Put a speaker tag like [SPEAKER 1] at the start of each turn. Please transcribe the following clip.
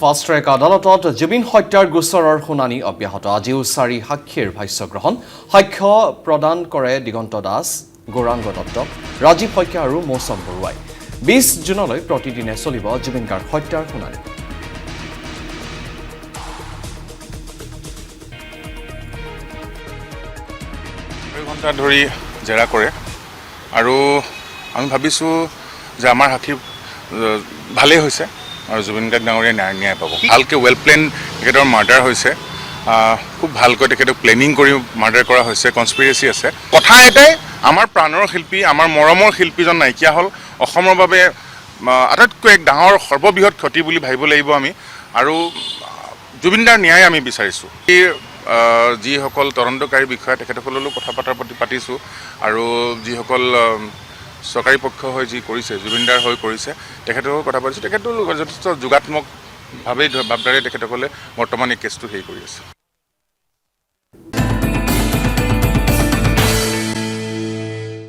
[SPEAKER 1] Fast track আদালতত জুবিন হত্যাৰ গোচৰৰ শুনানি অব্যাহত। আজিও 4 সাক্ষীৰ ভাষ্য গ্ৰহণ। সাক্ষ্য প্ৰদান কৰে দিগন্ত দাস, গৌৰাংগ দত্ত, ৰাজীৱ শইকীয়া আৰু মৌচম বৰুৱাই। 20 জুনলৈ প্ৰতিদিনে চলিব জুবিন গাৰ্গ হত্যাৰ শুনানি।
[SPEAKER 2] ঘণ্টা ধৰি জেৰা কৰে আৰু আমি ভাবিছোঁ যে আমাৰ সাক্ষী ভালেই হৈছে আৰু জুবিন গাৰ্গ ডাঙৰীয়া ন্যায় পাব। ভালকৈ ৱেল প্লেন তেখেতৰ মাৰ্ডাৰ হৈছে, খুব ভালকৈ তেখেতক প্লেনিং কৰি মাৰ্ডাৰ কৰা হৈছে, কনস্পিৰেচি আছে। কথা এটাই, আমাৰ প্ৰাণৰ শিল্পী, আমাৰ মৰমৰ শিল্পীজন নাইকিয়া হ'ল। অসমৰ বাবে আটাইতকৈ এক ডাঙৰ সৰ্ববৃহৎ ক্ষতি বুলি ভাবিব লাগিব আমি, আৰু জুবিনদাৰ ন্যায় আমি বিচাৰিছোঁ। যিসকল তদন্তকাৰী বিষয়া তেখেতসকললৈও কথা পাতিছোঁ, আৰু যিসকল চৰকাৰী পক্ষ হৈ যি কৰিছে, জুবিনদাৰ হৈ কৰিছে, তেখেতসকলৰ কথা পাতিছোঁ। তেখেতসকল যথেষ্ট যোগাত্মকভাৱে ভাৱধাৰে তেখেতসকলে বৰ্তমান এই কেছটো হেৰি কৰি আছে।